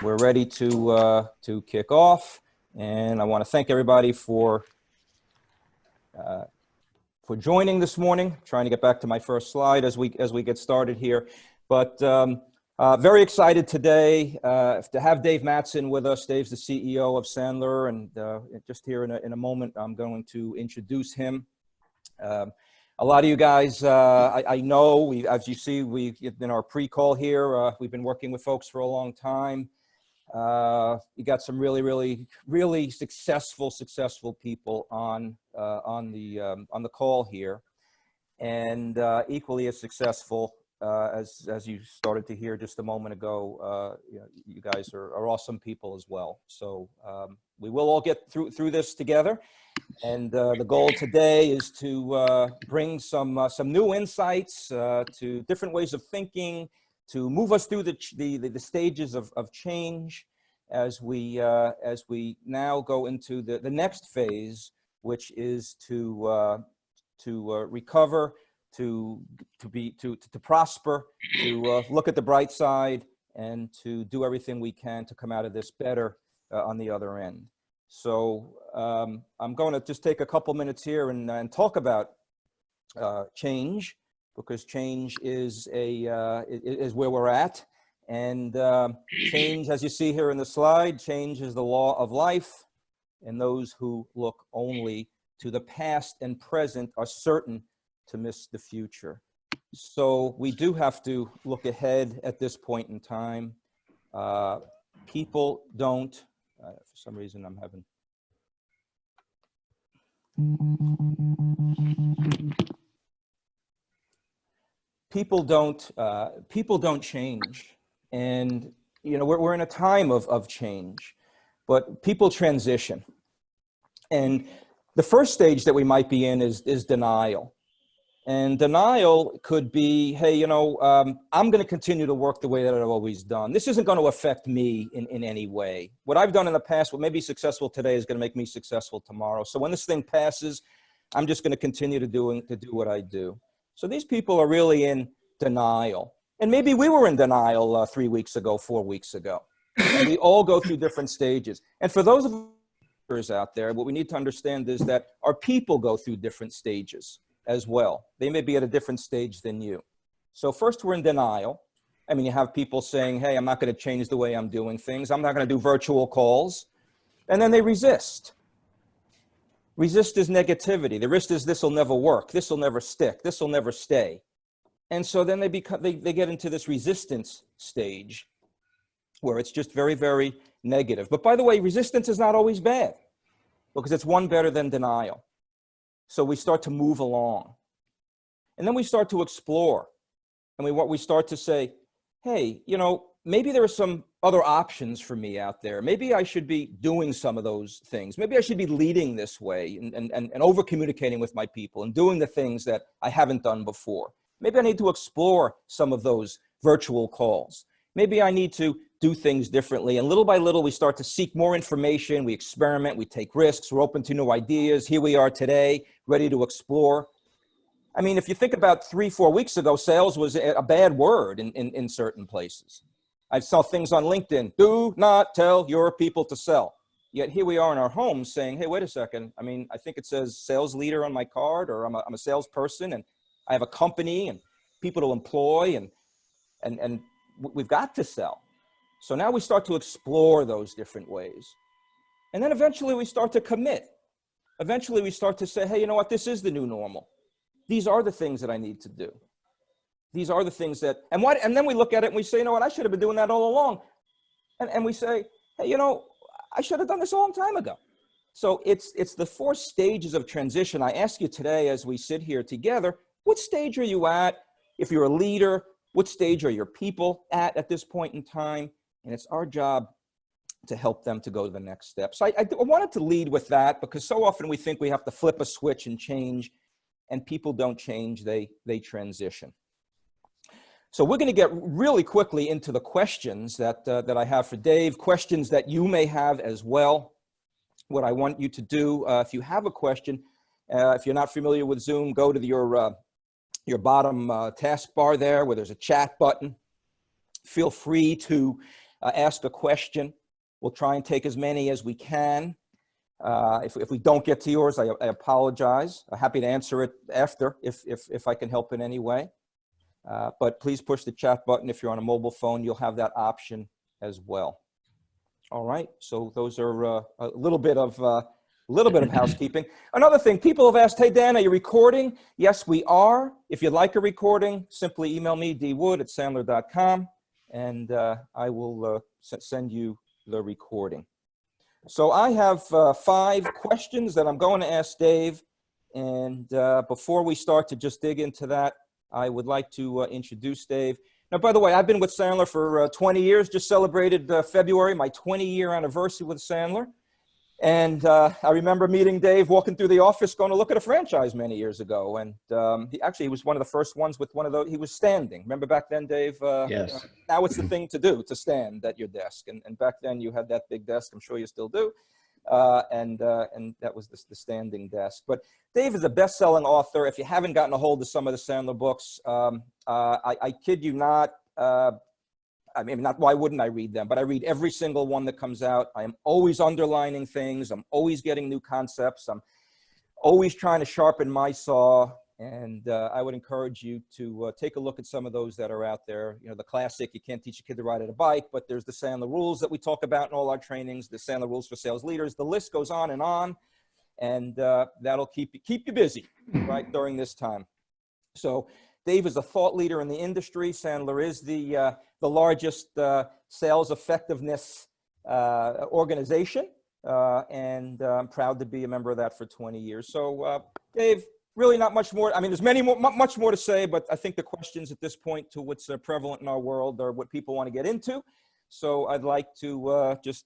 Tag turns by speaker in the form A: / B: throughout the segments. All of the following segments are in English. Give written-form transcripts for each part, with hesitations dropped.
A: We're ready to kick off, and I want to thank everybody for joining this morning. Trying to get back to my first slide as we get started here, but very excited today to have Dave Mattson with us. Dave's the CEO of Sandler, and just here in a moment, I'm going to introduce him. A lot of you guys, I know, as you see, in our pre-call here, we've been working with folks for a long time. You got some really successful people on the call here, and equally as successful as you started to hear just a moment ago. You guys are awesome people as well. So we will all get through this together. And the goal today is to bring some new insights to different ways of thinking, to move us through the stages of change as we now go into the next phase, which is to recover, to prosper, to look at the bright side, and to do everything we can to come out of this better on the other end. So I'm going to just take a couple minutes here and talk about change, because change is where we're at. And change, as you see here in the slide, change is the law of life, and those who look only to the past and present are certain to miss the future. So we do have to look ahead at this point in time. People don't, for some reason I'm having, people don't change. And, we're in a time of change, but people transition. And the first stage that we might be in is denial. And denial could be, hey, I'm going to continue to work the way that I've always done. This isn't going to affect me in any way. What I've done in the past, what may be successful today, is going to make me successful tomorrow. So when this thing passes, I'm just going to continue to do what I do. So these people are really in denial. And maybe we were in denial 3 weeks ago, 4 weeks ago. And we all go through different stages. And for those of us out there, what we need to understand is that our people go through different stages as well. They may be at a different stage than you. So first, we're in denial. I mean, you have people saying, hey, I'm not going to change the way I'm doing things. I'm not going to do virtual calls. And then they resist. Resist is negativity. The risk is this will never work. This will never stick. This will never stay. And so then they get into this resistance stage where it's just very negative. But by the way, resistance is not always bad, because it's one better than denial. So we start to move along. And then we start to explore. And we start to say, hey, maybe there are some other options for me out there. Maybe I should be doing some of those things. Maybe I should be leading this way and over communicating with my people and doing the things that I haven't done before. Maybe I need to explore some of those virtual calls. Maybe I need to do things differently. And little by little, we start to seek more information. We experiment, we take risks, we're open to new ideas. Here we are today, ready to explore. I mean, if you think about 3-4 weeks ago, sales was a bad word in certain places. I saw things on LinkedIn, do not tell your people to sell. Yet here we are in our homes saying, hey, wait a second. I mean, I think it says sales leader on my card, or I'm a salesperson, and I have a company and people to employ, and we've got to sell. So now we start to explore those different ways. And then eventually we start to commit. Eventually we start to say, hey, you know what? This is the new normal. These are the things that I need to do. These are the things that, and then we look at it and we say, you know what? I should have been doing that all along. And we say, hey, I should have done this a long time ago. So it's the 4 stages of transition. I ask you today, as we sit here together, what stage are you at? If you're a leader, what stage are your people at this point in time? And it's our job to help them to go to the next step. So I wanted to lead with that, because so often we think we have to flip a switch and change, and people don't change, they transition. So we're going to get really quickly into the questions that I have for Dave, questions that you may have as well. What I want you to do, if you have a question, if you're not familiar with Zoom, go to your bottom taskbar there where there's a chat button. Feel free to ask a question. We'll try and take as many as we can. If we don't get to yours, I apologize. I'm happy to answer it after if I can help in any way. But please push the chat button. If you're on a mobile phone, you'll have that option as well. All right, so those are a little bit of housekeeping. Another thing, people have asked, hey, Dan, are you recording? Yes, we are. If you'd like a recording, simply email me, dwood@sandler.com, and I will send you the recording. So I have 5 questions that I'm going to ask Dave, and before we start to just dig into that, I would like to introduce Dave. Now, by the way, I've been with Sandler for 20 years, just celebrated February, my 20-year anniversary with Sandler. And I remember meeting Dave, walking through the office, going to look at a franchise many years ago. And he was one of the first ones with one of those, he was standing. Remember back then, Dave?
B: Yes.
A: Now it's the thing to do, to stand at your desk. And back then you had that big desk, I'm sure you still do. And that was the standing desk. But Dave is a best-selling author. If you haven't gotten a hold of some of the Sandler books, I kid you not, I mean, not why wouldn't I read them, but I read every single one that comes out. I am always underlining things. I'm always getting new concepts. I'm always trying to sharpen my saw. And I would encourage you to take a look at some of those that are out there. You know, the classic, you can't teach a kid to ride a bike, but there's the Sandler rules that we talk about in all our trainings, the Sandler rules for sales leaders. The list goes on. And that'll keep you busy, right, during this time. So Dave is a thought leader in the industry. Sandler is the largest sales effectiveness organization, and I'm proud to be a member of that for 20 years. So Dave, really not much more. I mean, there's much more to say, but I think the questions at this point to what's prevalent in our world are what people want to get into. So I'd like to just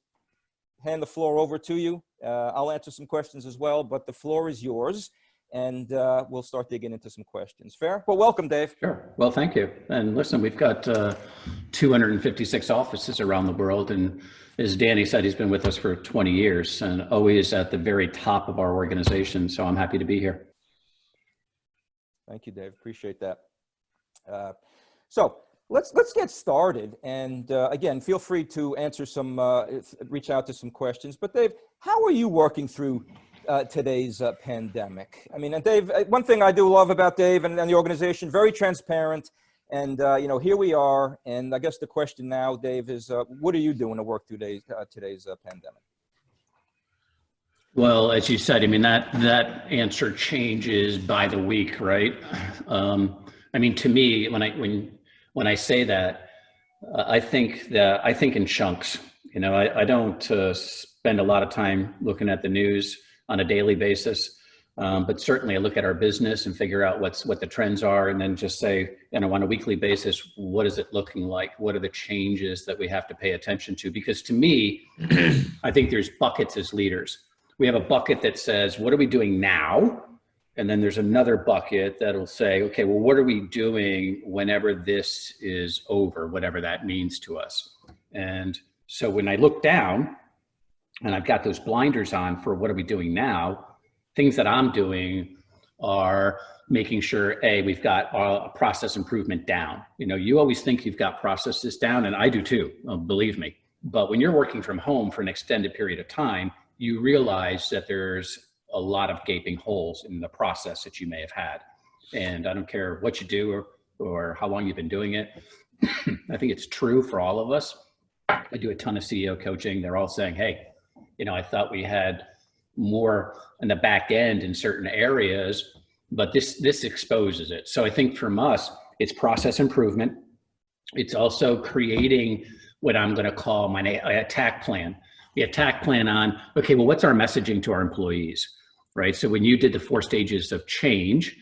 A: hand the floor over to you. I'll answer some questions as well, but the floor is yours. And we'll start digging into some questions. Fair? Well, welcome, Dave.
B: Sure. Well, thank you. And listen, we've got 256 offices around the world. And as Danny said, he's been with us for 20 years and always at the very top of our organization. So I'm happy to be here.
A: Thank you, Dave. Appreciate that. So let's get started. And again, feel free to answer some, reach out to some questions. But Dave, how are you working through today's pandemic? I mean, and Dave, one thing I do love about Dave and the organization, very transparent. And, you know, here we are. And I guess the question now, Dave, is what are you doing to work through today's pandemic?
B: Well, as you said, I mean, that answer changes by the week, right? I mean, to me, when I say that, I think in chunks. You know, I don't spend a lot of time looking at the news on a daily basis, but certainly I look at our business and figure out what the trends are, and then just say, you know, on a weekly basis, what is it looking like? What are the changes that we have to pay attention to? Because to me, I think there's buckets as leaders. We have a bucket that says, what are we doing now? And then there's another bucket that'll say, okay, well, what are we doing whenever this is over, whatever that means to us? And so when I look down and I've got those blinders on for what are we doing now, things that I'm doing are making sure, we've got a process improvement down. You know, you always think you've got processes down, and I do too, believe me. But when you're working from home for an extended period of time, you realize that there's a lot of gaping holes in the process that you may have had. And I don't care what you do or how long you've been doing it. I think it's true for all of us. I do a ton of CEO coaching. They're all saying, hey, you know, I thought we had more in the back end in certain areas, but this exposes it. So I think from us, it's process improvement. It's also creating what I'm going to call my attack plan. The attack plan on, okay, well, what's our messaging to our employees, right? So when you did the 4 stages of change,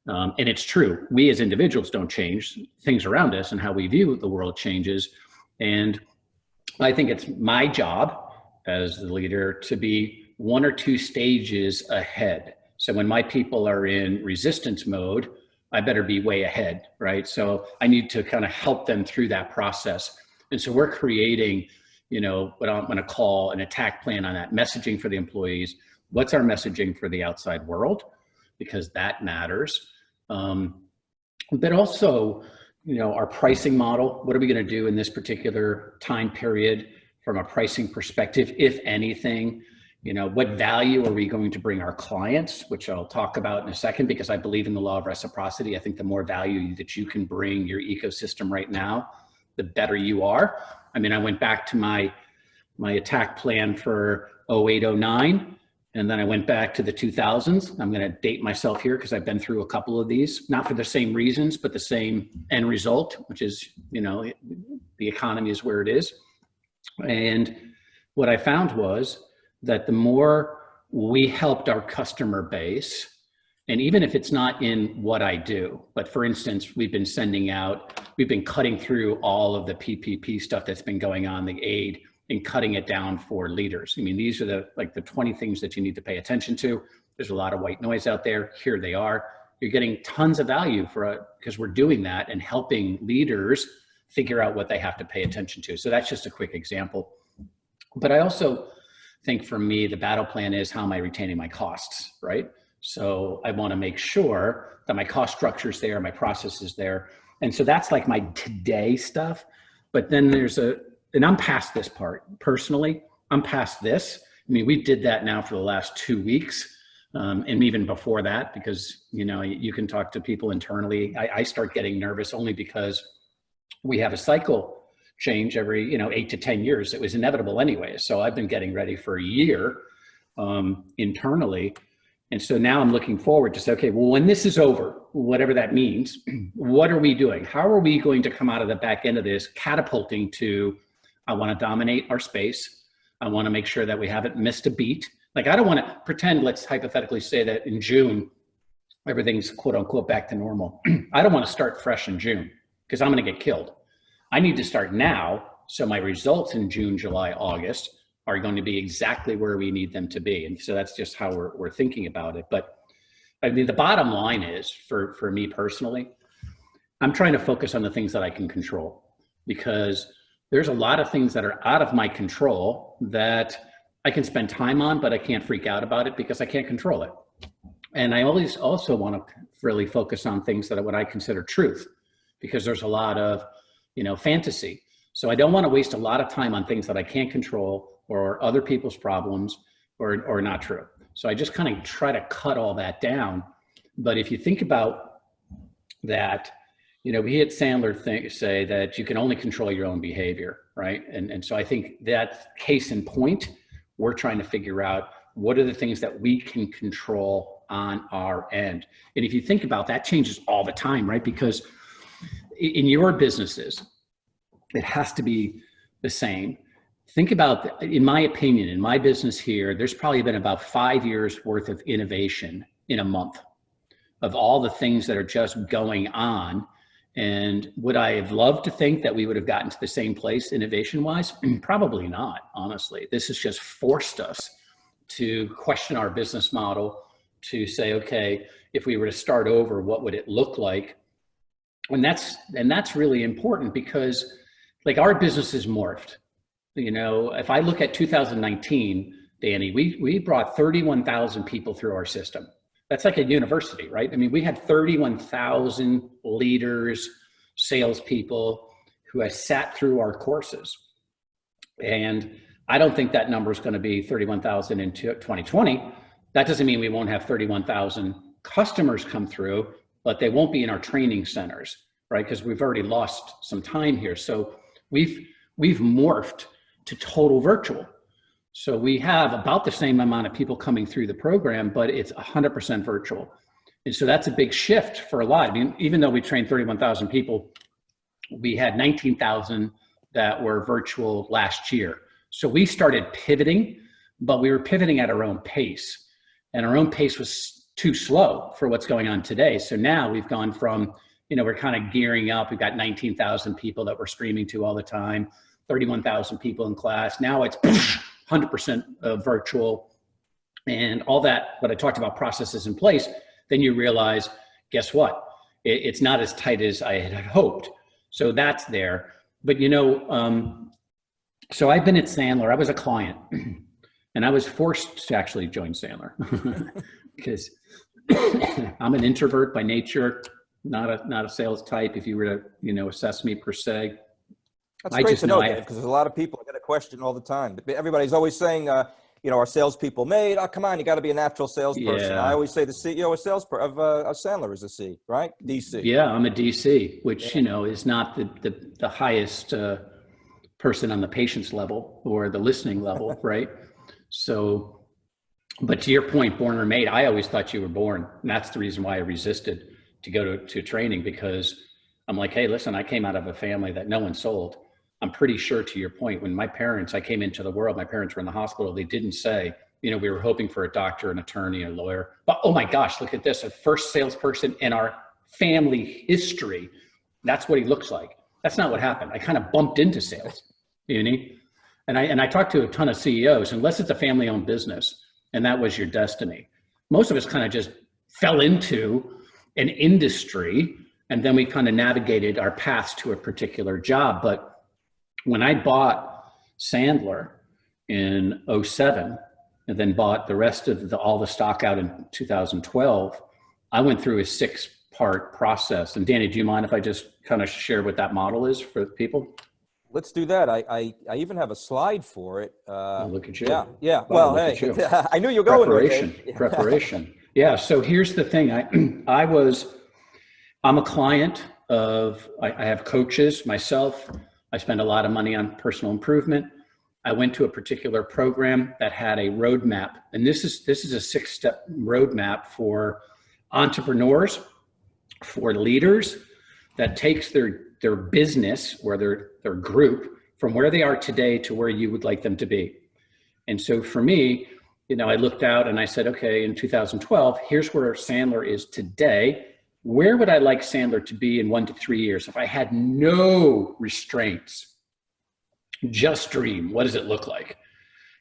B: and it's true, we as individuals don't change, things around us and how we view the world changes. And I think it's my job as the leader to be 1 or 2 stages ahead. So when my people are in resistance mode, I better be way ahead, right? So I need to kind of help them through that process. And so we're creating, you know, what I'm going to call an attack plan on that messaging for the employees. What's our messaging for the outside world? Because that matters. But also, our pricing model. What are we going to do in this particular time period from a pricing perspective, if anything? What value are we going to bring our clients, which I'll talk about in a second, because I believe in the law of reciprocity. I think the more value that you can bring your ecosystem right now, the better you are. I mean, I went back to my attack plan for 08, 09, and then I went back to the 2000s. I'm going to date myself here because I've been through a couple of these, not for the same reasons, but the same end result, which is, the economy is where it is. And what I found was that the more we helped our customer base, and even if it's not in what I do, but for instance, we've been cutting through all of the PPP stuff that's been going on, the aid, and cutting it down for leaders. I mean, these are the 20 things that you need to pay attention to. There's a lot of white noise out there. Here they are. You're getting tons of value because we're doing that and helping leaders figure out what they have to pay attention to. So that's just a quick example. But I also think for me, the battle plan is, how am I retaining my costs, right? So I want to make sure that my cost structure is there, my process is there. And so that's like my today stuff. But then and I'm past this part personally. I'm past this. I mean, we did that now for the last 2 weeks. And even before that, because, you can talk to people internally. I start getting nervous only because we have a cycle change every, 8 to 10 years. It was inevitable anyway. So I've been getting ready for a year internally. And so now I'm looking forward to say, okay, well, when this is over, whatever that means, what are we doing? How are we going to come out of the back end of this catapulting to, I want to dominate our space. I want to make sure that we haven't missed a beat. Like, I don't want to pretend, let's hypothetically say that in June, everything's quote unquote back to normal. I don't want to start fresh in June because I'm going to get killed. I need to start now, so my results in June, July, August are going to be exactly where we need them to be. And so that's just how we're thinking about it. But I mean, the bottom line is, for me personally, I'm trying to focus on the things that I can control, because there's a lot of things that are out of my control that I can spend time on, but I can't freak out about it because I can't control it. And I always also want to really focus on things that are what I consider truth, because there's a lot of fantasy. So I don't want to waste a lot of time on things that I can't control or other people's problems or not true. So I just kind of try to cut all that down. But if you think about that, we at Sandler say that you can only control your own behavior, right? And so I think that case in point, we're trying to figure out what are the things that we can control on our end. And if you think about that, changes all the time, right? Because in your businesses, it has to be the same. Think about, in my opinion, in my business here, there's probably been about 5 years worth of innovation in a month of all the things that are just going on. And would I have loved to think that we would have gotten to the same place innovation-wise? Probably not, honestly. This has just forced us to question our business model, to say, okay, if we were to start over, what would it look like? And that's really important, because like, our business is morphed. If I look at 2019, Danny, we brought 31,000 people through our system. That's like a university, right? I mean, we had 31,000 leaders, salespeople who have sat through our courses. And I don't think that number is going to be 31,000 in 2020. That doesn't mean we won't have 31,000 customers come through, but they won't be in our training centers, right? Because we've already lost some time here. So we've morphed to total virtual. So we have about the same amount of people coming through the program, but it's 100% virtual. And so that's a big shift for a lot. I mean, even though we trained 31,000 people, we had 19,000 that were virtual last year. So we started pivoting, but we were pivoting at our own pace. And our own pace was too slow for what's going on today. So now we've gone from, we're kind of gearing up. We've got 19,000 people that we're streaming to all the time, 31,000 people in class. Now it's 100% virtual, and all that, what I talked about, processes in place. Then you realize, guess what? It's not as tight as I had hoped. So that's there. But so I've been at Sandler. I was a client, and I was forced to actually join Sandler because I'm an introvert by nature. not a sales type. If you were to, assess me per se,
A: That's
B: I
A: great
B: just
A: to
B: know
A: know, Dave, because there's a lot of people, I get a question all the time. Everybody's always saying, are salespeople made? Oh, come on, you got to be a natural salesperson. I
B: yeah,
A: always say the CEO of Sandler is a C, right? DC.
B: yeah, I'm a DC, which,
A: Yeah.
B: is not the highest person on the patient's level or the listening level, right? So, but to your point, born or made, I always thought you were born. And that's the reason why I resisted to go to training, because I'm like, hey, listen, I came out of a family that no one sold. I'm pretty sure, to your point, when I came into the world, my parents were in the hospital. They didn't say, we were hoping for a doctor, an attorney, a lawyer. But oh my gosh, look at this, a first salesperson in our family history. That's what he looks like. That's not what happened. I kind of bumped into sales, And I talked to a ton of CEOs, unless it's a family-owned business, and that was your destiny. Most of us kind of just fell into an industry, and then we kind of navigated our paths to a particular job. But when I bought Sandler in 2007, and then bought the rest of all the stock out in 2012, I went through a 6-part process. And Danny, do you mind if I just kind of share what that model is for people?
A: Let's do that. I even have a slide for it.
B: Look at you.
A: Yeah.
B: Wow,
A: well,
B: look
A: hey,
B: at you.
A: I knew you were going there, Dave.
B: Preparation. Yeah. So here's the thing. I'm a client of, I have coaches myself. I spend a lot of money on personal improvement. I went to a particular program that had a roadmap, and this is a 6-step roadmap for entrepreneurs, for leaders, that takes their business or their group from where they are today to where you would like them to be. And so for me, I looked out and I said, okay, in 2012, here's where Sandler is today. Where would I like Sandler to be in 1 to 3 years? If I had no restraints, just dream, what does it look like?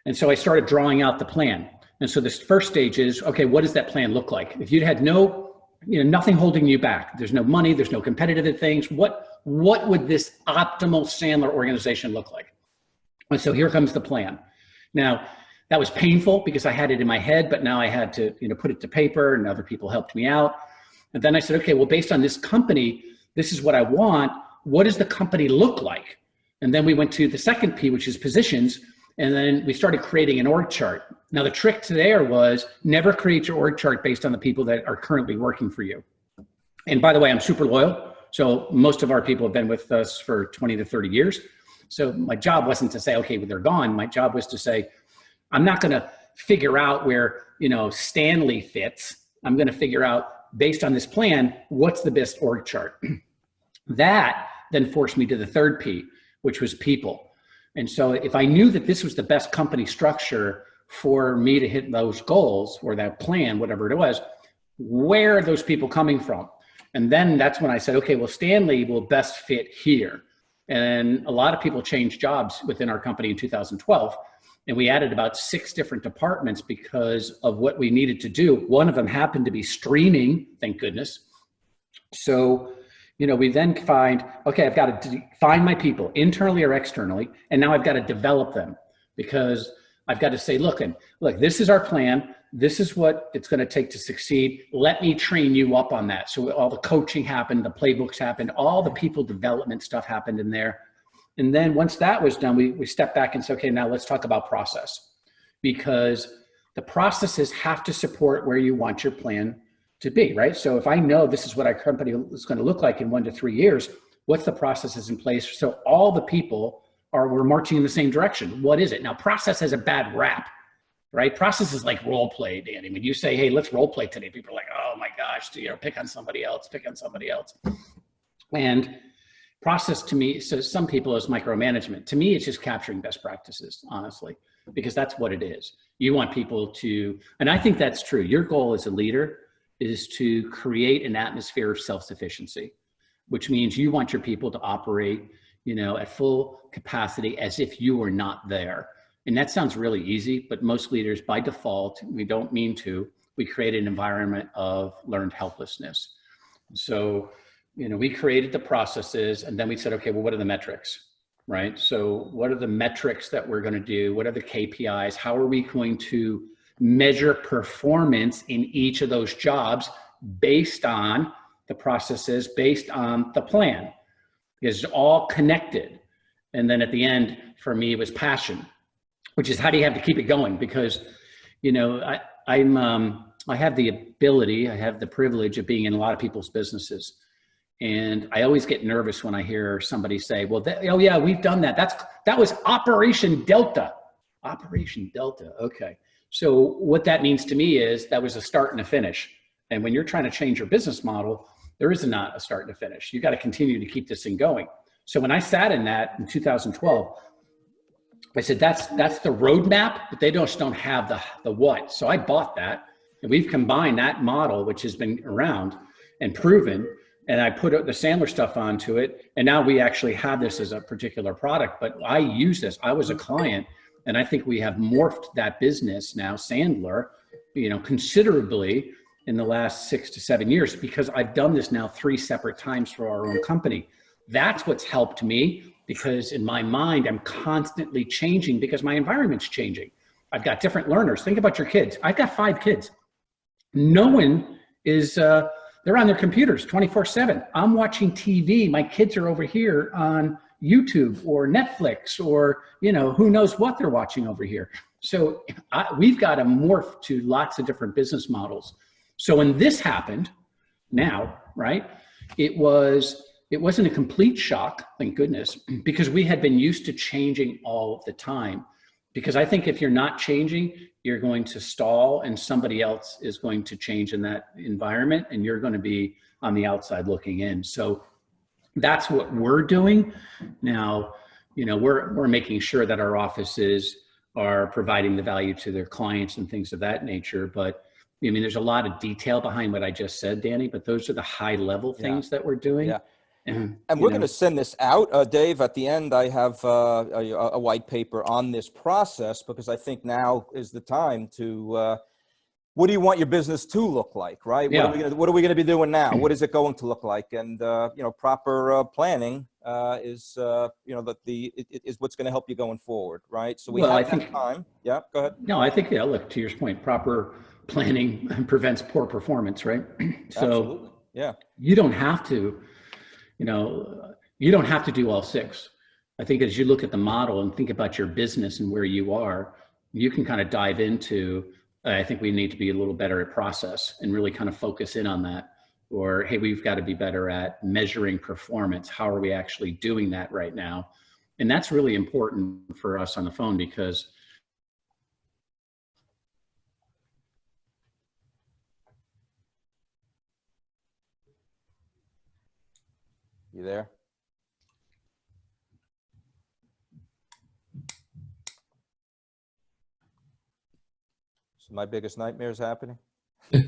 B: And so I started drawing out the plan. And so this first stage is, okay, what does that plan look like? If you'd had nothing holding you back, there's no money, there's no competitive things, what would this optimal Sandler organization look like? And so here comes the plan. Now, that was painful because I had it in my head, but now I had to, put it to paper, and other people helped me out. And then I said, okay, well, based on this company, this is what I want. What does the company look like? And then we went to the second P, which is positions. And then we started creating an org chart. Now, the trick there was never create your org chart based on the people that are currently working for you. And by the way, I'm super loyal. So most of our people have been with us for 20 to 30 years. So my job wasn't to say, okay, well, they're gone. My job was to say, I'm not going to figure out where, Stanley fits. I'm going to figure out, based on this plan, what's the best org chart. That then forced me to the third P, which was people. And so if I knew that this was the best company structure for me to hit those goals, or that plan, whatever it was, where are those people coming from? And then that's when I said, okay, well, Stanley will best fit here. And a lot of people changed jobs within our company in 2012. And we added about 6 different departments because of what we needed to do. One of them happened to be streaming, thank goodness. So, we then find, okay, I've got to find my people internally or externally. And now I've got to develop them, because I've got to say, look, this is our plan. This is what it's going to take to succeed. Let me train you up on that. So all the coaching happened, the playbooks happened, all the people development stuff happened in there. And then once that was done, we stepped back and said, okay, now let's talk about process, because the processes have to support where you want your plan to be, right? So if I know this is what our company is going to look like in 1 to 3 years, what's the processes in place? So all the people we're marching in the same direction. What is it? Now, process has a bad rap, right? Process is like role play, Danny. When you say, hey, let's role play today, people are like, oh my gosh, pick on somebody else. And process to me, so some people is micromanagement. To me, it's just capturing best practices, honestly, because that's what it is. You want people to, and I think that's true. Your goal as a leader is to create an atmosphere of self-sufficiency, which means you want your people to operate, at full capacity as if you were not there. And that sounds really easy, but most leaders by default, we don't mean to, we create an environment of learned helplessness. So, we created the processes, and then we said, okay, well, what are the metrics, right? So what are the metrics that we're going to do? What are the KPIs? How are we going to measure performance in each of those jobs based on the processes based on the plan. It's all connected. And then at the end, for me, it was passion, which is how do you have to keep it going? Because, you know, I have the ability, I have the privilege of being in a lot of people's businesses. And I always get nervous when I hear somebody say, well, oh yeah, we've done that. That was Operation Delta. Operation Delta, okay. So what that means to me is that was a start and a finish. And when you're trying to change your business model, there is not a start and a finish. You got to continue to keep this thing going. So when I sat in that in 2012, I said, that's the roadmap, but they just don't have the what. So I bought that, and we've combined that model, which has been around and proven, and I put the Sandler stuff onto it. And now we actually have this as a particular product, but I use this. I was a client, and I think we have morphed that business now, Sandler, you know, considerably in the last 6 to 7 years, because I've done this now 3 separate times for our own company. That's what's helped me, because in my mind, I'm constantly changing because my environment's changing. I've got different learners. Think about your kids. I've got 5 kids. No one is, they're on their computers 24/7. I'm watching TV. My kids are over here on YouTube or Netflix, or, you know, who knows what they're watching over here. So we've got to morph to lots of different business models. So when this happened now, right, it wasn't a complete shock, thank goodness, because we had been used to changing all the time. Because I think if you're not changing, you're going to stall, and somebody else is going to change in that environment, and you're going to be on the outside looking in. So that's what we're doing now. You know, we're making sure that our offices are providing the value to their clients and things of that nature. But I mean, there's a lot of detail behind what I just said, Danny, but those are the high level things that we're doing.
A: Yeah. And we're going to send this out, Dave. At the end, I have a white paper on this process, because I think now is the time to, what do you want your business to look like, right?
B: Yeah.
A: What are we going to be doing now? What is it going to look like? And, you know, proper planning is, you know, is what's going to help you going forward, right? So we have that time. Yeah, go ahead.
B: No, I think, yeah, look, to your point, proper planning prevents poor performance, right? So
A: absolutely. Yeah.
B: You don't have to, you know, you don't have to do all 6. I think as you look at the model and think about your business and where you are, you can kind of dive into, I think we need to be a little better at process and really kind of focus in on that. Or, hey, we've got to be better at measuring performance. How are we actually doing that right now? And that's really important for us on the phone, because
A: you there? So my biggest nightmare is happening. All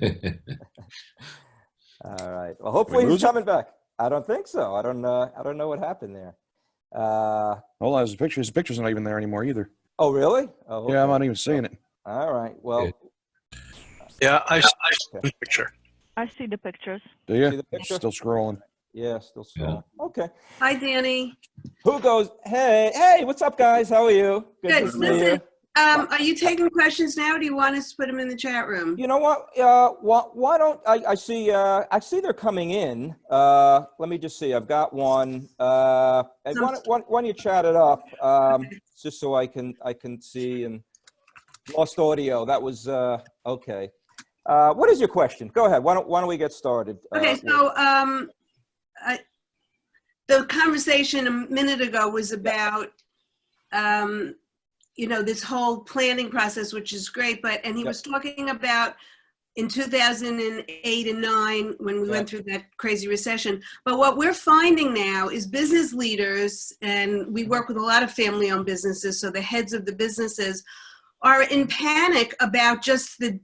A: right. Well, hopefully he's coming back. I don't think so. I don't know what happened there.
C: Hold on, his picture's not even there anymore either.
A: Oh, really? Oh, okay.
C: Yeah, I'm not even seeing it.
A: All right. Well.
D: Yeah, I see the picture.
E: I see the pictures.
C: Do you?
A: See the picture?
C: Still scrolling.
A: Yeah, still scrolling. Yeah. Okay.
F: Hi, Danny.
A: Who goes? Hey, what's up, guys? How are you?
F: Good. Listen, are you taking questions now, or do you want us to put them in the chat room?
A: You know what? Why don't I see they're coming in. Let me just see. I've got one. Why don't you chat it up, just so I can see, and lost audio. That was okay. What is your question? Go ahead. Why don't we get started?
F: Okay, so the conversation a minute ago was about you know, this whole planning process, which is great, and he was talking about in 2008 and 9 when we went through that crazy recession. But what we're finding now is business leaders, and we work with a lot of family-owned businesses, so the heads of the businesses are in panic about just the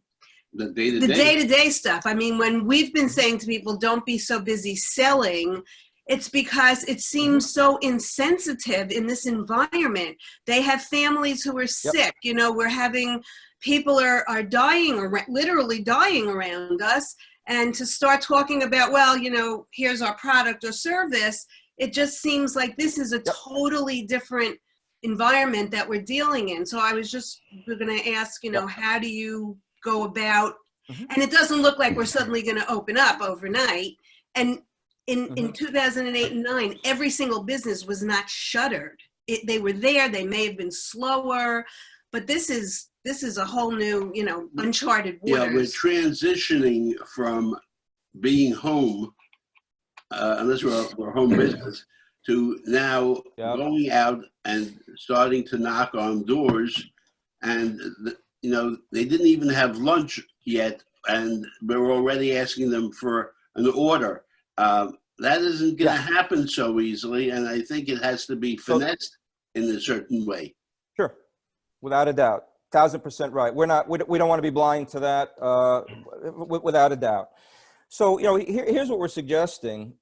F: day-to-day stuff. I mean, when we've been saying to people, don't be so busy selling, it's because it seems so insensitive in this environment. They have families who are sick. You know, we're having people are dying, or literally dying around us. And to start talking about, well, you know, here's our product or service, it just seems like this is a totally different environment that we're dealing in. So I was just going to ask, you know, how do you go about, and it doesn't look like we're suddenly going to open up overnight. And in 2008 and 9, every single business was not shuttered. They were there. They may have been slower, but this is a whole new, uncharted waters.
E: Yeah, we're transitioning from being home, unless we're home business, to now going out and starting to knock on doors. And, they didn't even have lunch yet, and we're already asking them for an order. That isn't going to happen so easily, and I think it has to be finessed in a certain way.
A: Sure, without a doubt, 1,000% right. We don't want to be blind to that, without a doubt. So, here's what we're suggesting.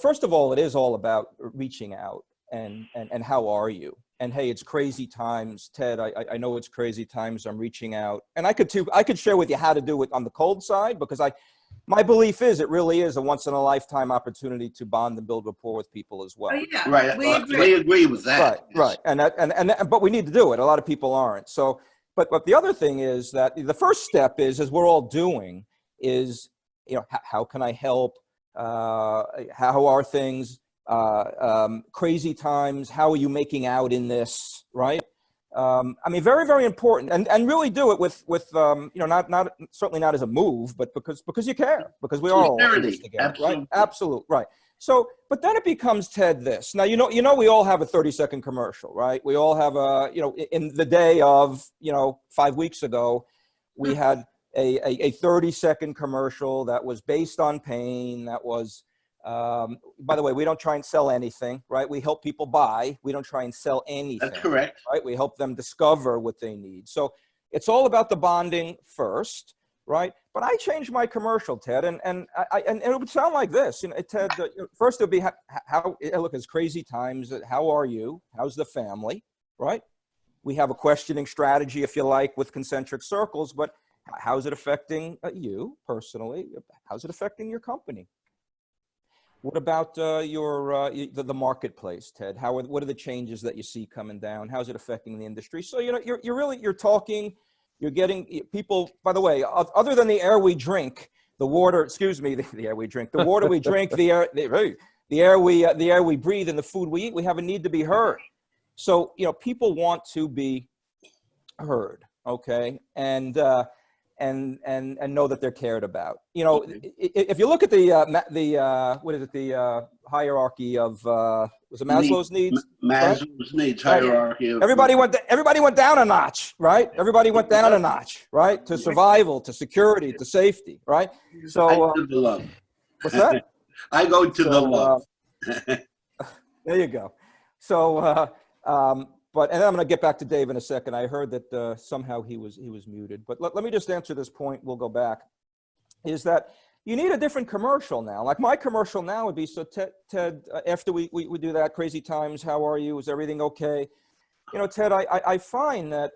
A: First of all, it is all about reaching out and how are you? And hey, it's crazy times, Ted. I know it's crazy times. I'm reaching out, and I could share with you how to do it on the cold side, because my belief is it really is a once in a lifetime opportunity to bond and build rapport with people as well.
F: Oh, yeah.
E: Right. We agree with that.
A: Right. But we need to do it. A lot of people aren't. So, but the other thing is that the first step is, as we're all doing, is, how can I help? How are things? Crazy times. How are you making out in this? Right. Very, very important, and really do it with not certainly not as a move, but because you care, because we are all in this together,
E: absolutely.
A: right? Absolutely, right. So, but then it becomes, Ted, this. Now, we all have a 30-second commercial, right? We all have in the day of, 5 weeks ago, we had a 30-second commercial that was based on pain, that was, by the way, we don't try and sell anything, right? We help people buy. We don't try and sell anything. That's
E: correct.
A: Right? We help them discover what they need. So it's all about the bonding first, right? But I changed my commercial, Ted, and it would sound like this, Ted. First, it would be how look, it's crazy times. How are you? How's the family? Right? We have a questioning strategy, if you like, with concentric circles. But how's it affecting you personally? How's it affecting your company? What about the marketplace, Ted? What are the changes that you see coming down? How's it affecting the industry? So you're talking, you're getting people. By the way, other than the air we drink, the water. Excuse me, the air we drink, the water we drink, the air we breathe, and the food we eat. We have a need to be heard. So people want to be heard. Okay, and know that they're cared about. If you look at the hierarchy of was it Maslow's needs?
E: Maslow's needs hierarchy.
A: Right? Everybody went down a notch, right? Everybody went down a notch, right? To survival, to security, to safety, right? So
E: I go to the love.
A: What's that?
E: I go to the love.
A: There you go. So. And I'm going to get back to Dave in a second. I heard that somehow he was muted. But let me just answer this point. We'll go back. Is that you need a different commercial now. Like my commercial now would be, so Ted, after we do that, crazy times, how are you? Is everything okay? Ted, I find that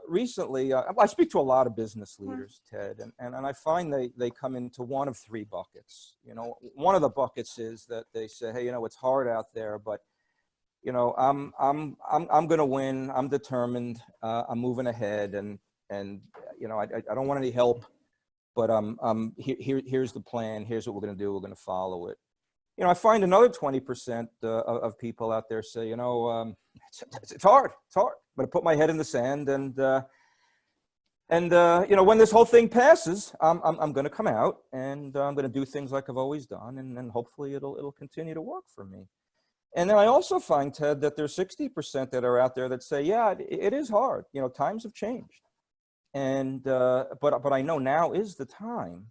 A: recently, I speak to a lot of business leaders, Ted, and I find they come into one of three buckets. One of the buckets is that they say, hey, it's hard out there, but I'm going to win. I'm determined. I'm moving ahead, and I don't want any help, but here's the plan. Here's what we're going to do. We're going to follow it. I find another 20% of people out there say, it's hard. It's hard. I'm going to put my head in the sand, and when this whole thing passes, I'm going to come out, and I'm going to do things like I've always done, and then hopefully it'll continue to work for me. And then I also find, Ted, that there's 60% that are out there that say, yeah, it is hard. Times have changed. And, but I know now is the time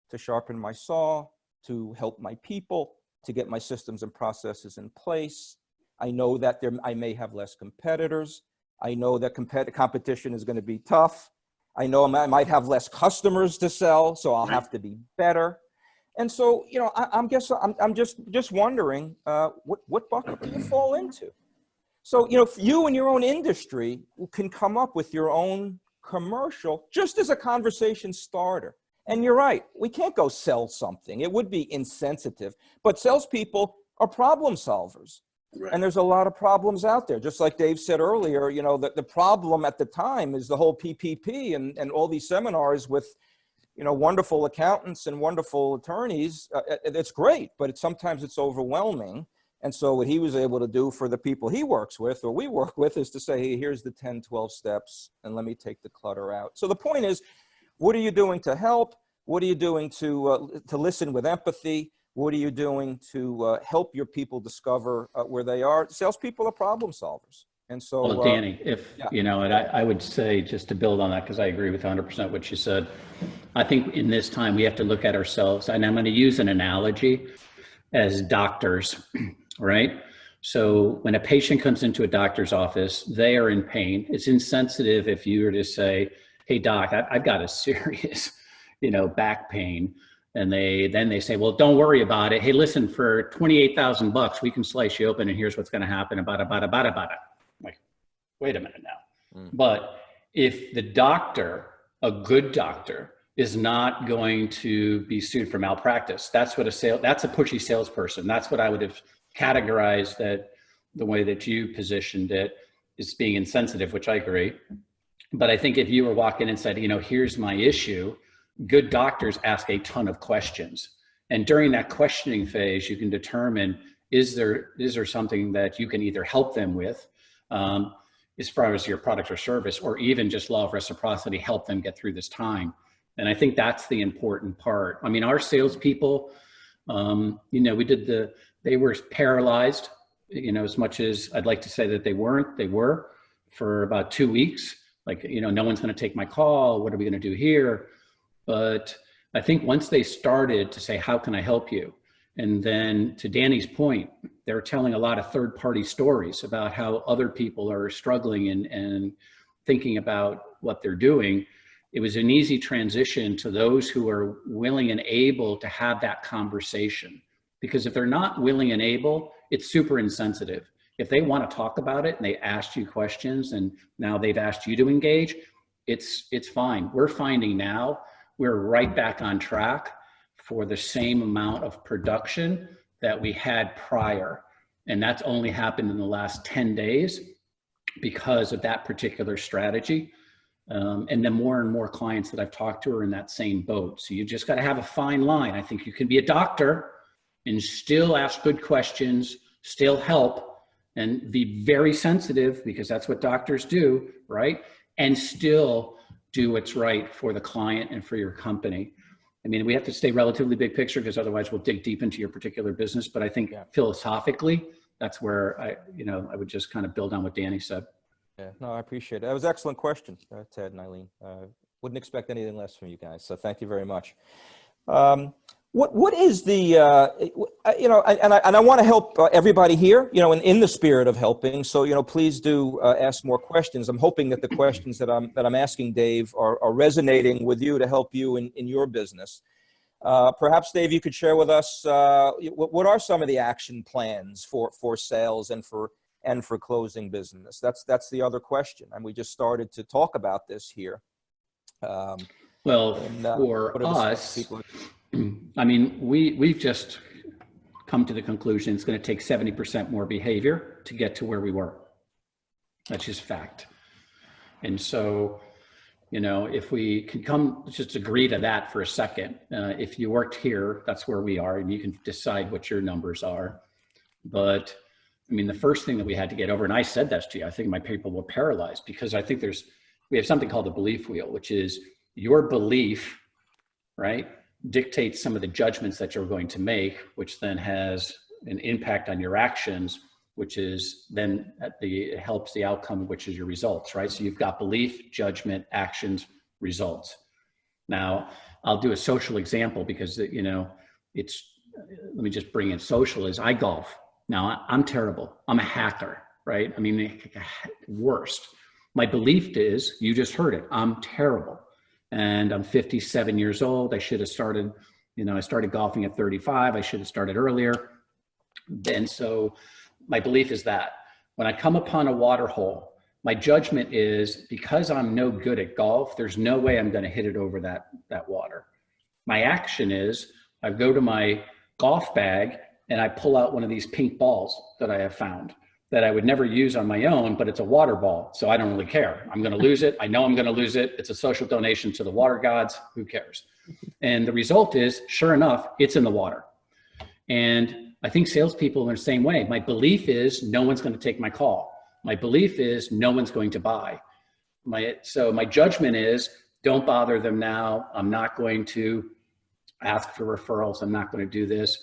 A: to sharpen my saw, to help my people, to get my systems and processes in place. I know that I may have less competitors. I know that competition is going to be tough. I know I might have less customers to sell, so I'll have to be better. And so, I'm just wondering, what bucket do you fall into? So, if you in your own industry can come up with your own commercial, just as a conversation starter. And you're right, we can't go sell something. It would be insensitive, but salespeople are problem solvers. Right. And there's a lot of problems out there. Just like Dave said earlier, the problem at the time is the whole PPP and all these seminars with, wonderful accountants and wonderful attorneys. It's great, but sometimes it's overwhelming. And so what he was able to do for the people he works with, or we work with, is to say, hey, here's the 10, 12 steps, and let me take the clutter out. So the point is, what are you doing to help? What are you doing to listen with empathy? What are you doing to help your people discover where they are? Salespeople are problem solvers. And so,
B: well, Danny, if,
A: yeah.
B: and I would say, just to build on that, because I agree with 100% what you said, I think in this time we have to look at ourselves, and I'm going to use an analogy as doctors, right? So when a patient comes into a doctor's office, they are in pain. It's insensitive if you were to say, hey, doc, I've got a serious, back pain. And then they say, well, don't worry about it. Hey, listen, for $28,000, we can slice you open, and here's what's going to happen about it. Like, wait a minute now. But if the doctor, a good doctor, is not going to be sued for malpractice, that's a pushy salesperson. That's what I would have categorized that the way that you positioned it is being insensitive, which I agree. But I think if you were walking and said, here's my issue, good doctors ask a ton of questions. And during that questioning phase, you can determine, is there something that you can either help them with as far as your product or service, or even just law of reciprocity, help them get through this time. And I think that's the important part. I mean, our salespeople, they were paralyzed, as much as I'd like to say that they weren't, they were for about 2 weeks. Like, no one's going to take my call. What are we going to do here? But I think once they started to say, how can I help you? And then to Danny's point, they're telling a lot of third-party stories about how other people are struggling and thinking about what they're doing. It was an easy transition to those who are willing and able to have that conversation. Because if they're not willing and able, it's super insensitive. If they want to talk about it and they asked you questions and now they've asked you to engage, it's fine. We're finding now we're right back on track for the same amount of production that we had prior. And that's only happened in the last 10 days because of that particular strategy. And the more and more clients that I've talked to are in that same boat. So you just got to have a fine line. I think you can be a doctor and still ask good questions, still help, and be very sensitive, because that's what doctors do, right? And still do what's right for the client and for your company. I mean, we have to stay relatively big picture, because otherwise we'll dig deep into your particular business. But I think philosophically, that's where I would just kind of build on what Danny said.
A: Yeah, no, I appreciate it. That was an excellent question, Ted and Eileen. Wouldn't expect anything less from you guys. So thank you very much. What is the, and I want to help everybody here, in the spirit of helping. So, please do ask more questions. I'm hoping that the questions that I'm asking Dave are resonating with you to help you in your business. Perhaps, Dave, you could share with us what are some of the action plans for sales and for closing business. That's the other question. And we just started to talk about this here.
B: For us, I mean, we've just come to the conclusion it's going to take 70% more behavior to get to where we were. That's just fact. And so, if we can just agree to that for a second, if you worked here, that's where we are, and you can decide what your numbers are. But I mean, the first thing that we had to get over, and I said that to you, I think my people were paralyzed, because I think we have something called the belief wheel, which is your belief, right, dictates some of the judgments that you're going to make, which then has an impact on your actions, which is then it helps the outcome, which is your results, right? So you've got belief, judgment, actions, results. Now, I'll do a social example, because, let me just bring in social is I golf. Now, I'm terrible. I'm a hacker, right? I mean, worst. My belief is, you just heard it, I'm terrible. And I'm 57 years old. I should have started, I started golfing at 35. I should have started earlier. And so my belief is that when I come upon a water hole, my judgment is, because I'm no good at golf, there's no way I'm going to hit it over that water. My action is, I go to my golf bag and I pull out one of these pink balls that I have found that I would never use on my own, but it's a water ball, so I don't really care. I'm going to lose it. I know I'm going to lose it. It's a social donation to the water gods. Who cares? And the result is, sure enough, it's in the water. And I think salespeople are the same way. My belief is no one's going to take my call. My belief is no one's going to buy. So my judgment is, don't bother them now. I'm not going to ask for referrals. I'm not going to do this.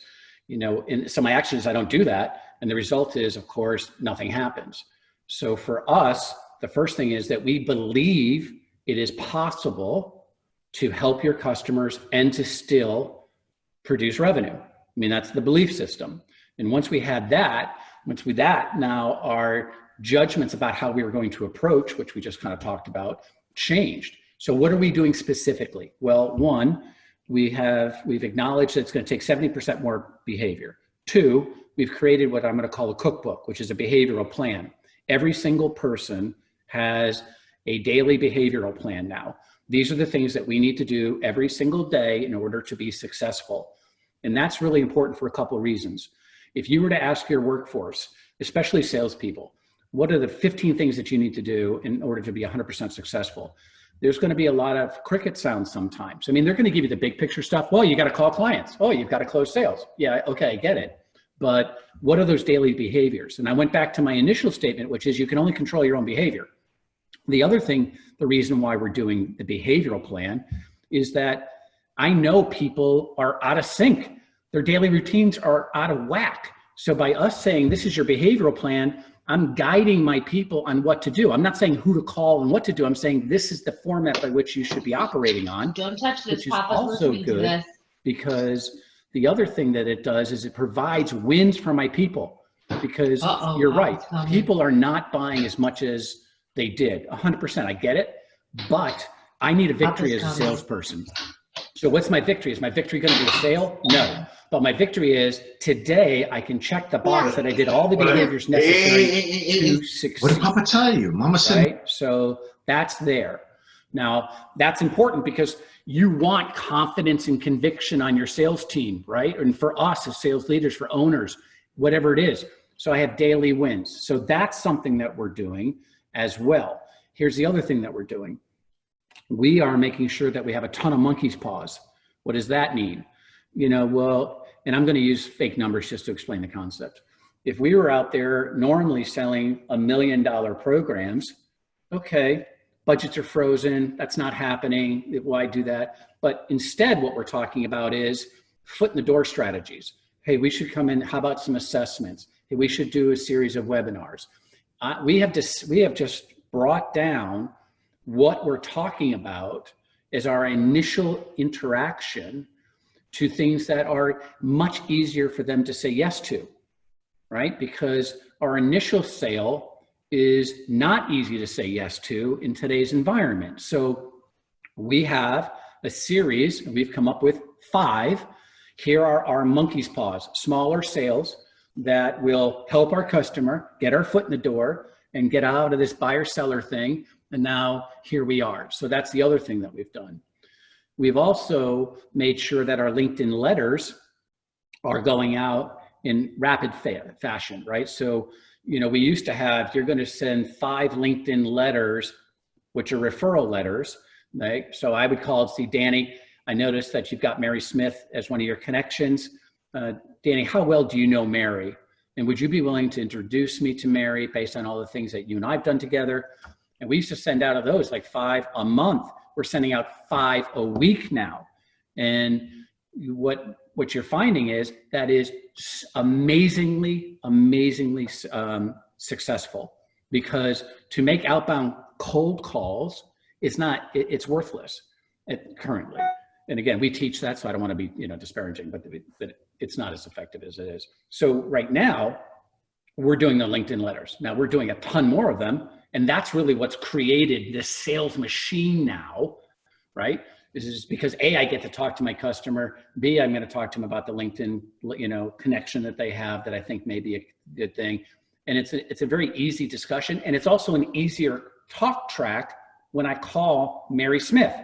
B: And so my action is I don't do that. And the result is, of course, nothing happens. So for us, the first thing is that we believe it is possible to help your customers and to still produce revenue. I mean, that's the belief system. And once we had that, now our judgments about how we were going to approach, which we just kind of talked about, changed. So what are we doing specifically? Well, one, we've acknowledged that it's going to take 70% more behavior. Two, we've created what I'm going to call a cookbook, which is a behavioral plan. Every single person has a daily behavioral plan now. These are the things that we need to do every single day in order to be successful. And that's really important for a couple of reasons. If you were to ask your workforce, especially salespeople, what are the 15 things that you need to do in order to be 100% successful? There's going to be a lot of cricket sounds sometimes. I mean, they're going to give you the big picture stuff. Well, you got to call clients. Oh, you've got to close sales. Yeah, okay, I get it. But what are those daily behaviors? And I went back to my initial statement, which is you can only control your own behavior. The other thing, the reason why we're doing the behavioral plan is that I know people are out of sync. Their daily routines are out of whack. So by us saying, this is your behavioral plan, I'm guiding my people on what to do. I'm not saying who to call and what to do. I'm saying this is the format by which you should be operating on.
G: Don't touch this,
B: which is
G: Papa's
B: also
G: listening to
B: good
G: this.
B: because the other thing that it does is it provides wins for my people. Because you're right, people are not buying as much as they did. 100%, I get it. But I need a victory as a salesperson. So what's my victory? Is my victory going to be a sale? No. But my victory is today I can check the box that I did all the behaviors necessary to succeed.
H: What did Papa tell you? Mama said.
B: Right? So that's there. Now, that's important because you want confidence and conviction on your sales team, right? And for us as sales leaders, for owners, whatever it is. So I have daily wins. So that's something that we're doing as well. Here's the other thing that we're doing. We are making sure that we have a ton of monkey's paws. What does that mean? Well, and I'm going to use fake numbers just to explain the concept. If we were out there normally selling $1 million programs, okay, budgets are frozen. That's not happening. Why do that? But instead, what we're talking about is foot in the door strategies. Hey, we should come in. How about some assessments? Hey, we should do a series of webinars. We have just brought down what we're talking about as our initial interaction to things that are much easier for them to say yes to, right? Because our initial sale is not easy to say yes to in today's environment. So we have a series, and we've come up with 5. Here are our monkey's paws, smaller sales that will help our customer get our foot in the door and get out of this buyer-seller thing. And now here we are. So that's the other thing that we've done. We've also made sure that our LinkedIn letters are going out in rapid fashion, right? So, we used to have, you're going to send 5 LinkedIn letters, which are referral letters, right? So I would call it, see, Danny, I noticed that you've got Mary Smith as one of your connections. Danny, how well do you know Mary? And would you be willing to introduce me to Mary based on all the things that you and I've done together? And we used to send out of those like 5 a month. We're sending out 5 a week now. And what you're finding is that is amazingly successful, because to make outbound cold calls, it's worthless currently. And again, we teach that, so I don't want to be disparaging, but it's not as effective as it is. So right now, we're doing the LinkedIn letters. Now we're doing a ton more of them. And that's really what's created this sales machine now, right? This is because A, I get to talk to my customer. B, I'm going to talk to them about the LinkedIn, connection that they have that I think may be a good thing. And it's a very easy discussion. And it's also an easier talk track when I call Mary Smith,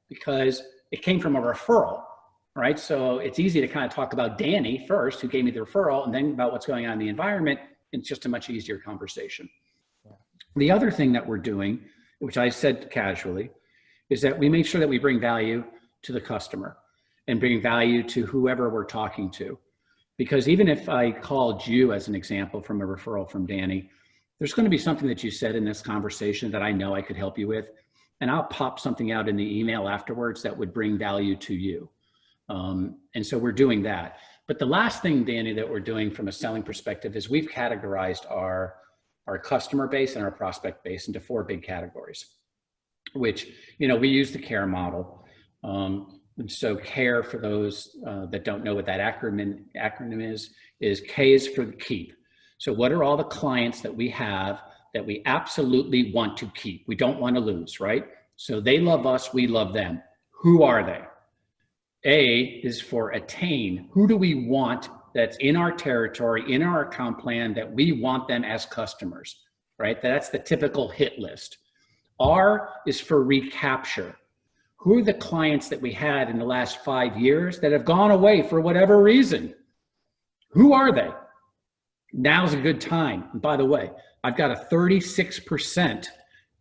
B: because it came from a referral, right? So it's easy to kind of talk about Danny first, who gave me the referral, and then about what's going on in the environment. It's just a much easier conversation. The other thing that we're doing, which I said casually, is that we make sure that we bring value to the customer and bring value to whoever we're talking to. Because even if I called you as an example from a referral from Danny, there's going to be something that you said in this conversation that I know I could help you with. And I'll pop something out in the email afterwards that would bring value to you. And so we're doing that. But the last thing, Danny, that we're doing from a selling perspective is we've categorized our customer base and our prospect base into 4 big categories, which, you know, we use the CARE model. And so CARE, for those that don't know what that acronym is K is for keep. So what are all the clients that we have that we absolutely want to keep? We don't want to lose, right? So they love us, we love them. Who are they? A is for attain. Who do we want that's in our territory, in our account plan, that we want them as customers, right? That's the typical hit list. R is for recapture. Who are the clients that we had in the last 5 years that have gone away for whatever reason? Who are they? Now's a good time. And by the way, I've got a 36%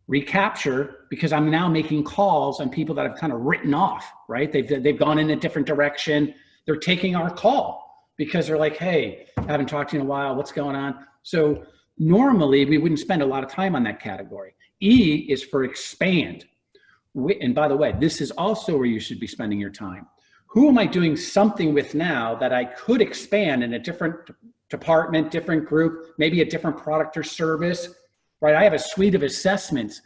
B: recapture because I'm now making calls on people that I've kind of written off, right? They've gone in a different direction. They're taking our call because they're like, hey, I haven't talked to you in a while. What's going on? So normally we wouldn't spend a lot of time on that category. E is for expand. And by the way, this is also where you should be spending your time. Who am I doing something with now that I could expand in a different department, different group, maybe a different product or service, right? I have a suite of assessments,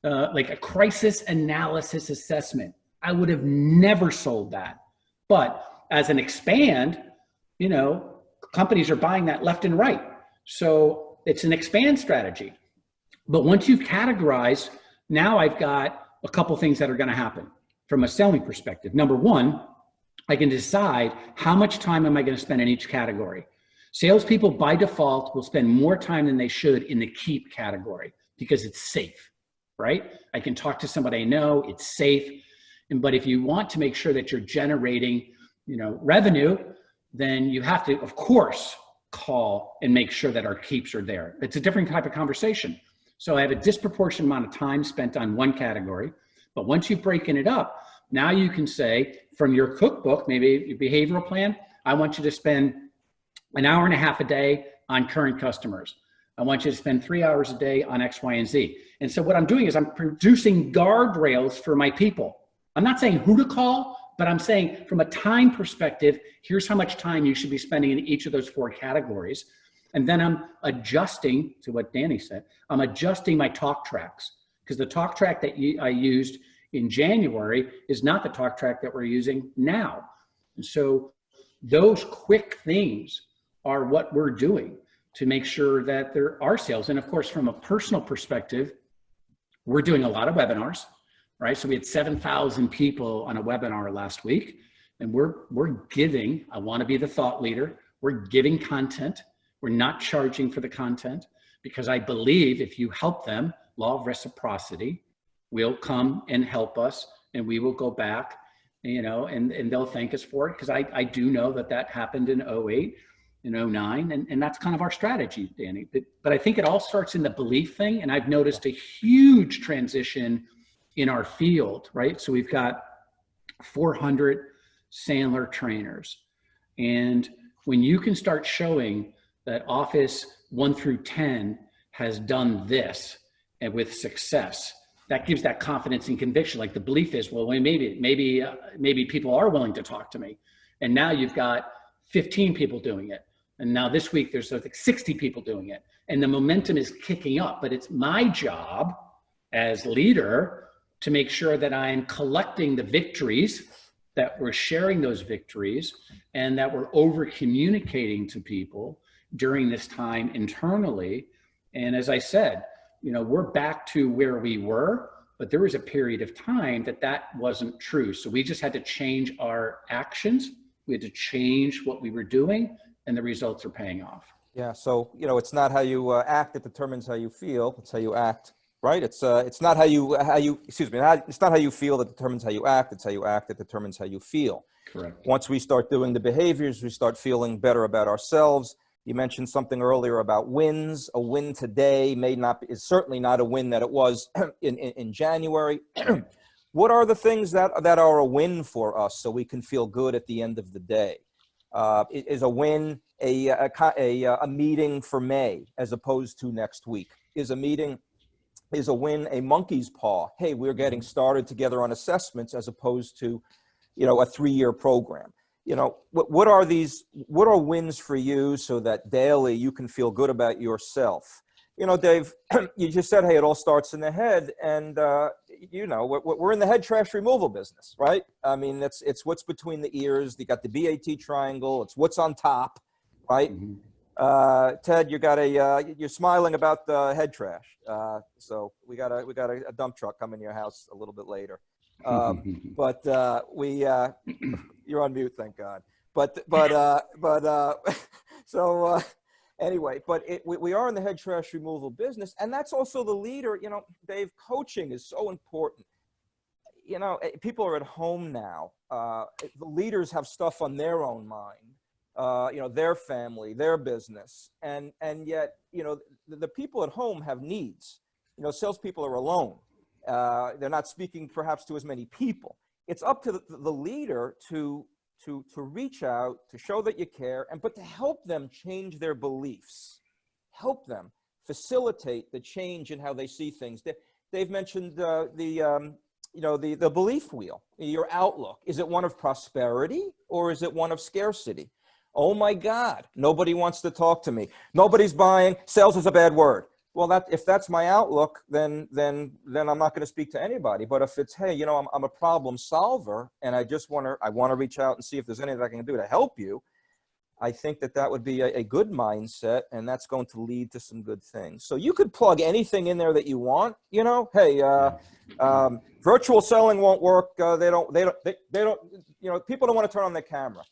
B: like a crisis analysis assessment. I would have never sold that. But as an expand, you know, companies are buying that left and right. So it's an expand strategy. But once you've categorized, now I've got a couple things that are going to happen from a selling perspective. Number one, I can decide how much time am I going to spend in each category. Salespeople by default will spend more time than they should in the keep category because it's safe, right? I can talk to somebody I know, it's safe. But if you want to make sure that you're generating, you know, revenue, then you have to, of course, call and make sure that our keeps are there. It's a different type of conversation. So I have a disproportionate amount of time spent on one category, but once you've broken it up, now you can say from your cookbook, maybe your behavioral plan, I want you to spend an hour and a half a day on current customers. I want you to spend 3 hours a day on X, Y, and Z. And so what I'm doing is I'm producing guardrails for my people. I'm not saying who to call, but I'm saying from a time perspective, here's how much time you should be spending in each of those 4 categories. And then I'm adjusting to what Danny said. I'm adjusting my talk tracks because the talk track that I used in January is not the talk track that we're using now. And so those quick things are what we're doing to make sure that there are sales. And of course, from a personal perspective, we're doing a lot of webinars, right? So we had 7,000 people on a webinar last week, and we're giving, I want to be the thought leader. We're giving content. We're not charging for the content because I believe if you help them, law of reciprocity will come and help us, and we will go back, you know, and they'll thank us for it because I do know that happened in 08, in 09, and that's kind of our strategy, Danny. But I think it all starts in the belief thing, and I've noticed a huge transition in our field, right? So we've got 400 Sandler trainers, and when you can start showing that Office 1 through 10 has done this and with success, that gives that confidence and conviction. Like the belief is, well, maybe people are willing to talk to me. And now you've got 15 people doing it. And now this week there's like 60 people doing it. And the momentum is kicking up, but it's my job as leader to make sure that I'm collecting the victories, that we're sharing those victories, and that we're over communicating to people during this time internally. And as I said, you know, we're back to where we were, but there was a period of time that wasn't true. So we just had to change our actions. We had to change what we were doing, and the results are paying off.
A: Yeah. So, you know, it's not how you act that determines how you feel. It's how you act, right? It's not how you it's not how you feel that determines how you act. It's how you act that determines how you feel.
B: Correct.
A: Once we start doing the behaviors, we start feeling better about ourselves. You mentioned something earlier about wins. A win today is certainly not a win that it was in January. what are the things that are a win for us so we can feel good at the end of the day? Is a win a meeting for May as opposed to next week? Is a win a monkey's paw? Hey, we're getting started together on assessments as opposed to, a 3-year program. What are wins for you so that daily you can feel good about yourself? Dave, you just said, hey, it all starts in the head, and we're in the head trash removal business, right? I mean, it's what's between the ears. You got the BAT triangle. It's what's on top, right? Mm-hmm. Ted, you're smiling about the head trash. So we got a dump truck coming to your house a little bit later. But you're on mute, thank God. Anyway, but we are in the head trash removal business, and that's also the leader. Dave, coaching is so important. People are at home now. The leaders have stuff on their own mind, their family, their business, and yet, the people at home have needs. Salespeople are alone. They're not speaking perhaps to as many people. It's up to the leader to reach out, to show that you care, but to help them change their beliefs, help them facilitate the change in how they see things. Dave mentioned the belief wheel, your outlook. Is it one of prosperity or is it one of scarcity? Oh my God, nobody wants to talk to me. Nobody's buying. Sales is a bad word. Well, if that's my outlook, then I'm not going to speak to anybody. But if it's, hey, I'm a problem solver, and I want to reach out and see if there's anything I can do to help you, I think that would be a good mindset, and that's going to lead to some good things. So you could plug anything in there that you want. Hey, virtual selling won't work. They don't. People don't want to turn on their camera.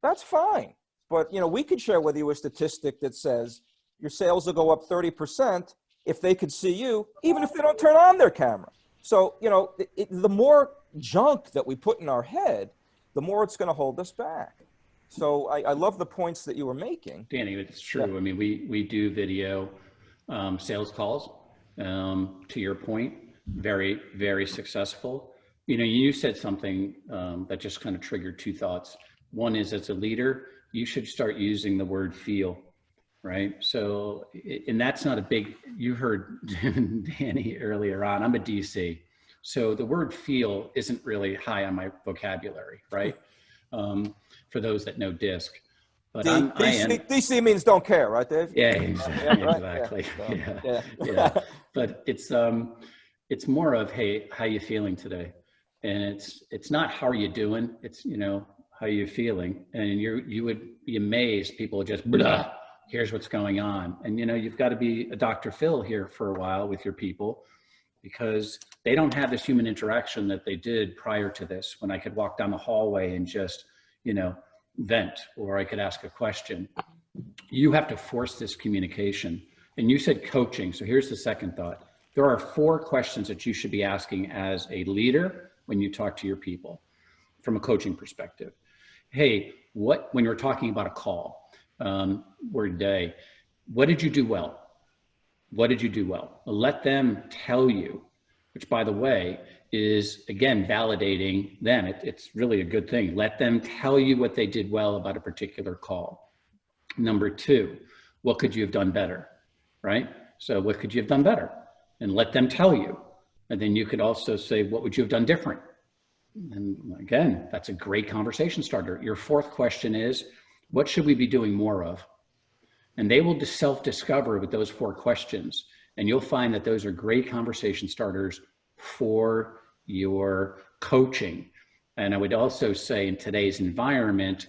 A: That's fine. But we could share with you a statistic that says your sales will go up 30% if they could see you, even if they don't turn on their camera. So, the more junk that we put in our head, the more it's going to hold us back. So I love the points that you were making.
B: Danny, it's true.
A: Yeah.
B: I mean, we do video sales calls, to your point, very, very successful. You said something that just kind of triggered two thoughts. One is, as a leader, you should start using the word feel. Right. So, and that's not a big, you heard Danny earlier on, I'm a DC. So the word feel isn't really high on my vocabulary, right? For those that know DISC. But
A: DC means don't care, right, Dave?
B: Yeah, exactly. Yeah. But it's more of, hey, how you feeling today? And it's not how are you doing? It's, how are you feeling? And you would be amazed. People just, blah. Here's what's going on. And, you've got to be a Dr. Phil here for a while with your people, because they don't have this human interaction that they did prior to this, when I could walk down the hallway and just, vent, or I could ask a question. You have to force this communication. And you said coaching. So here's the second thought. There are 4 questions that you should be asking as a leader when you talk to your people from a coaching perspective. Hey, when you're talking about a call, or day, what did you do well? What did you do well? Let them tell you, which, by the way, is, again, validating them. It's really a good thing. Let them tell you what they did well about a particular call. Number 2, what could you have done better, right? So what could you have done better? And let them tell you. And then you could also say, what would you have done different? And again, that's a great conversation starter. Your 4th question is, what should we be doing more of? And they will just self-discover with those 4 questions. And you'll find that those are great conversation starters for your coaching. And I would also say, in today's environment,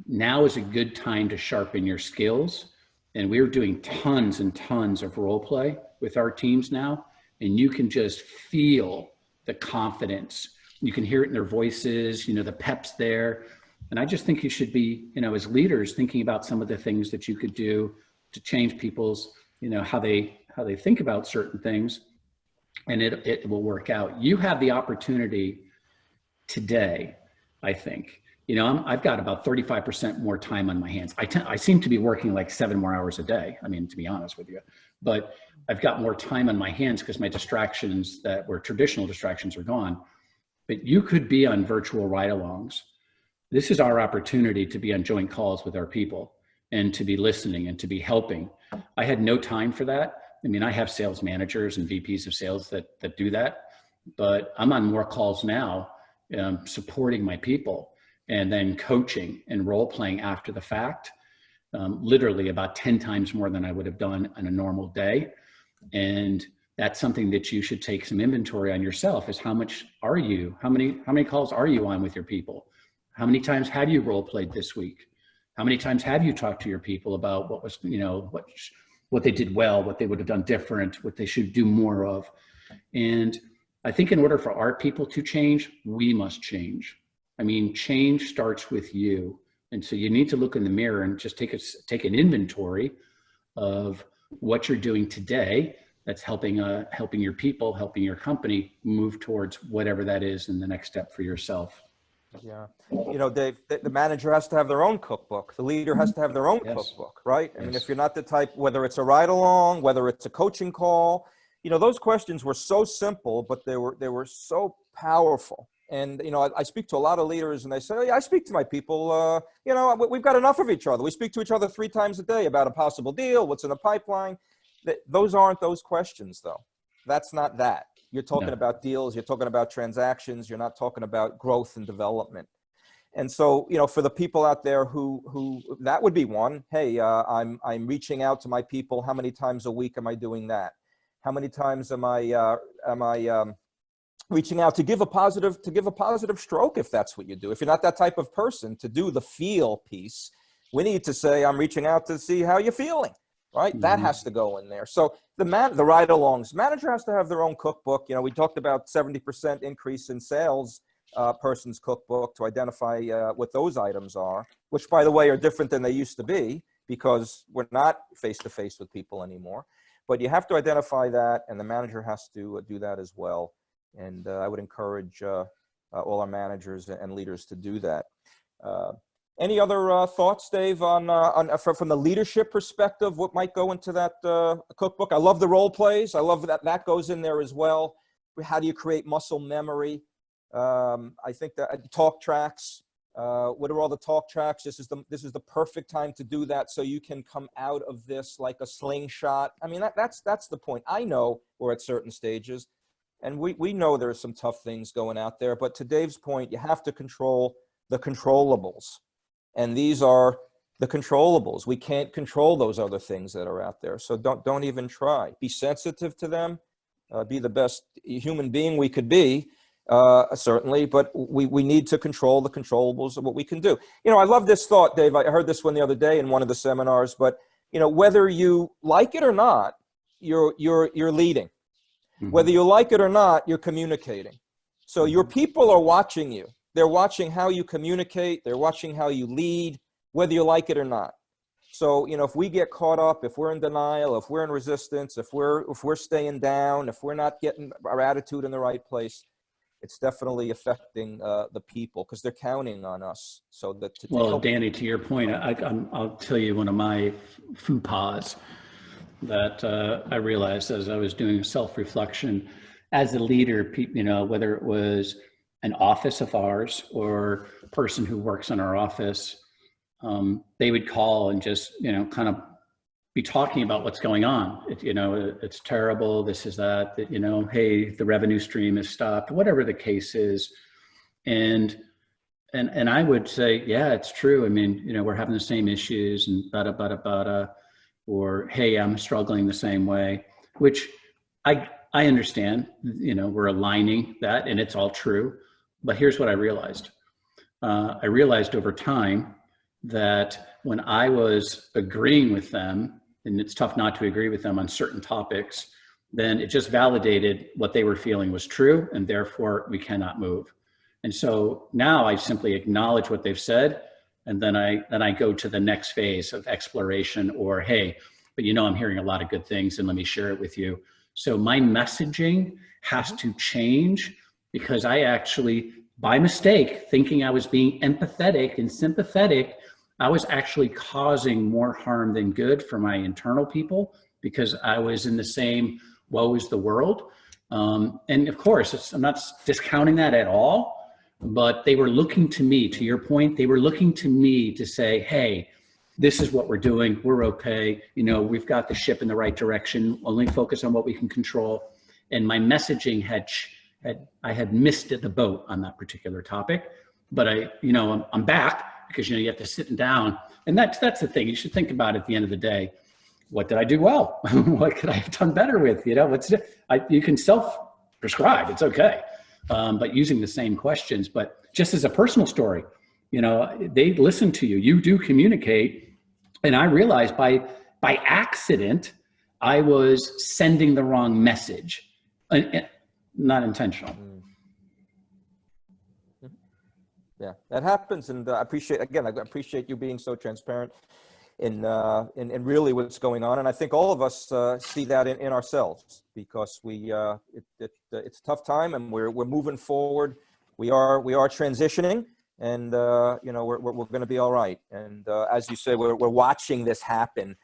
B: now is a good time to sharpen your skills. And we're doing tons and tons of role play with our teams now. And you can just feel the confidence. You can hear it in their voices, the pep's there. And I just think you should be, as leaders, thinking about some of the things that you could do to change people's, how they think about certain things, and it will work out. You have the opportunity today, I think. I've got about 35% more time on my hands. I seem to be working like 7 more hours a day. I mean, to be honest with you, but I've got more time on my hands because my distractions that were traditional distractions are gone. but you could be on virtual ride-alongs. This is our opportunity to be on joint calls with our people and to be listening and to be helping. I had no time for that. I mean, I have sales managers and VPs of sales that do that, but I'm on more calls now, supporting my people and then coaching and role playing after the fact, literally about 10 times more than I would have done on a normal day. And that's something that you should take some inventory on yourself, is how much are you, how many calls are you on with your people? How many times have you role played this week? How many times have you talked to your people about what was, what they did well, what they would have done different, what they should do more of? And I think in order for our people to change, we must change. I mean, change starts with you. And so you need to look in the mirror and just take an inventory of what you're doing today that's helping your people, helping your company move towards whatever that is in the next step for yourself.
A: Yeah. Dave, the manager has to have their own cookbook. The leader has to have their own
B: Yes.
A: cookbook, right? I mean,
B: Yes.
A: if you're not the type, whether it's a ride along, whether it's a coaching call, those questions were so simple, but they were so powerful. And, I speak to a lot of leaders and they say, yeah, I speak to my people, we've got enough of each other. We speak to each other 3 times a day about a possible deal, what's in the pipeline. Those aren't those questions though. That's not that. You're talking about deals, you're talking about transactions, you're not talking about growth and development. And so, for the people out there who that would be one, hey, I'm reaching out to my people. How many times a week am I doing that? How many times am I reaching out to give a positive stroke, if that's what you do? If you're not that type of person to do the feel piece, we need to say, I'm reaching out to see how you're feeling. Right? Mm-hmm. That has to go in there. So the ride-alongs, manager has to have their own cookbook. We talked about 70% increase in sales person's cookbook to identify what those items are, which, by the way, are different than they used to be because we're not face-to-face with people anymore. But you have to identify that, and the manager has to do that as well. And I would encourage all our managers and leaders to do that. Any other thoughts, Dave, on from the leadership perspective, what might go into that cookbook? I love the role plays. I love that goes in there as well. How do you create muscle memory? I think that talk tracks. What are all the talk tracks? This is the perfect time to do that, so you can come out of this like a slingshot. I mean, that's the point. I know we're at certain stages, and we know there are some tough things going out there. But to Dave's point, you have to control the controllables. And these are the controllables. We can't control those other things that are out there. So don't even try. Be sensitive to them. Be the best human being we could be, certainly. But we need to control the controllables of what we can do. I love this thought, Dave. I heard this one the other day in one of the seminars. But whether you like it or not, you're leading. Mm-hmm. Whether you like it or not, you're communicating. So your people are watching you. They're watching how you communicate. They're watching how you lead, whether you like it or not. So, if we get caught up, if we're in denial, if we're in resistance, if we're staying down, if we're not getting our attitude in the right place, it's definitely affecting the people because they're counting on us. So
B: Danny, to your point, I'll tell you one of my faux pas that I realized as I was doing self-reflection as a leader, whether it was an office of ours or a person who works in our office, they would call and just, kind of be talking about what's going on. It's terrible. This is that, hey, the revenue stream is stopped, whatever the case is. And I would say, yeah, it's true. I mean, we're having the same issues and bada, bada, bada, or, hey, I'm struggling the same way, which I understand, we're aligning that and it's all true. But here's what I realized. I realized over time that when I was agreeing with them, and it's tough not to agree with them on certain topics, then it just validated what they were feeling was true, and therefore we cannot move. And so now I simply acknowledge what they've said, and then I go to the next phase of exploration, or, hey, but I'm hearing a lot of good things and let me share it with you. So my messaging has to change, because I actually, by mistake, thinking I was being empathetic and sympathetic, I was actually causing more harm than good for my internal people, because I was in the same woe is the world. And of course, I'm not discounting that at all, but they were looking to me, to your point, they were looking to me to say, hey, this is what we're doing. We're okay. You know, we've got the ship in the right direction. Only focus on what we can control. And my messaging I had missed the boat on that particular topic, but I'm back because, you have to sit down. And that's the thing. You should think about at the end of the day, what did I do well? What could I have done better with? You can self-prescribe. It's okay. But using the same questions, but just as a personal story, they listen to you. You do communicate. And I realized by accident, I was sending the wrong message. Not intentional.
A: Yeah, that happens, and I appreciate you being so transparent in really what's going on, and I think all of us see that in ourselves, because it's a tough time, and we're moving forward. We are transitioning, and we're going to be all right. And as you say, we're watching this happen.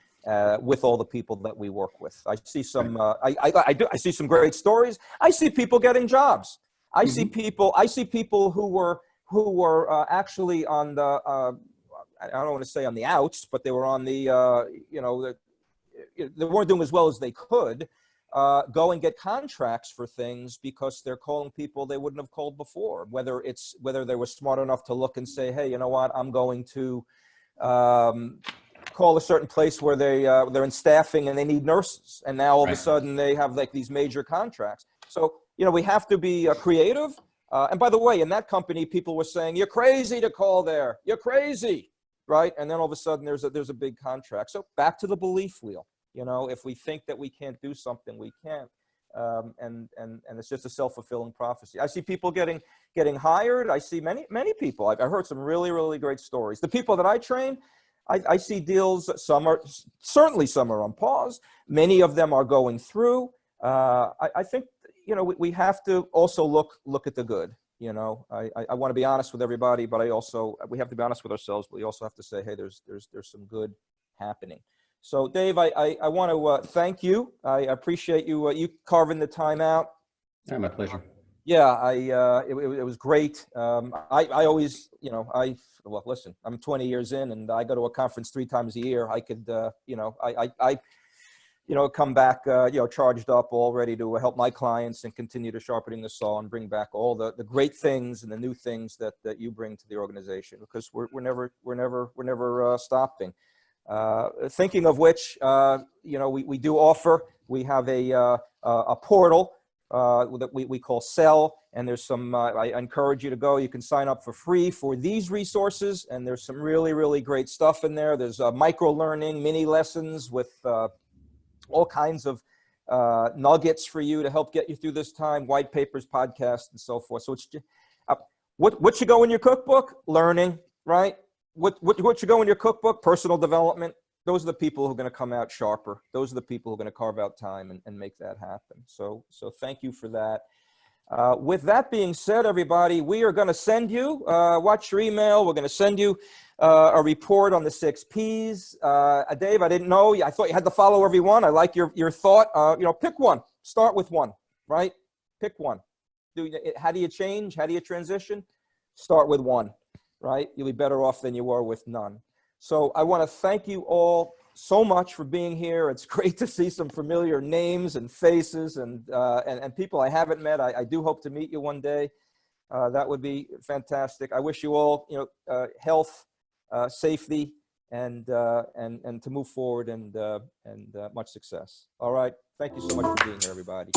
A: With all the people that we work with, I see some. I see some great stories. I see people getting jobs. I see people who were actually on the. I don't want to say on the outs, but they were on the. They weren't doing as well as they could. Go and get contracts for things because they're calling people they wouldn't have called before. Whether they were smart enough to look and say, hey, you know what, I'm going to. Call a certain place where they're in staffing and they need nurses, and now all of a sudden they have like these major contracts. So we have to be creative. And by the way, in that company, people were saying, "You're crazy to call there. You're crazy," right? And then all of a sudden there's a big contract. So back to the belief wheel. If we think that we can't do something, we can't. And it's just a self-fulfilling prophecy. I see people getting hired. I see many people. I heard some really, really great stories. The people that I train. I see deals, some are on pause. Many of them are going through. I think, we have to also look at the good. I want to be honest with everybody, but we have to be honest with ourselves, but we also have to say, hey, there's some good happening. So Dave, I want to thank you. I appreciate you carving the time out.
B: Yeah, my pleasure.
A: Yeah, it was great. I always, well, listen, I'm 20 years in, and I go to a conference 3 times a year. I could, come back, charged up, all ready to help my clients and continue to sharpening the saw and bring back all the great things and the new things that you bring to the organization, because we're never stopping. Thinking of which, we do offer. We have a portal. That we call Sell, and there's some, I encourage you to go. You can sign up for free for these resources, and there's some really, really great stuff in there. There's micro-learning, mini lessons with all kinds of nuggets for you to help get you through this time, white papers, podcasts, and so forth. So it's what should go in your cookbook? Learning, right? What should go in your cookbook? Personal development. Those are the people who are going to come out sharper. Those are the people who are going to carve out time and make that happen. So thank you for that. With that being said, everybody, we are going to send you, watch your email. We're going to send you a report on the 6 Ps. Dave, I didn't know. I thought you had to follow every one. I like your thought. Pick one. Start with one, right? Pick one. How do you change? How do you transition? Start with one, right? You'll be better off than you were with none. So I want to thank you all so much for being here. It's great to see some familiar names and faces and people I haven't met. I do hope to meet you one day. That would be fantastic. I wish you all, health, safety, and to move forward and much success. All right. Thank you so much for being here, everybody.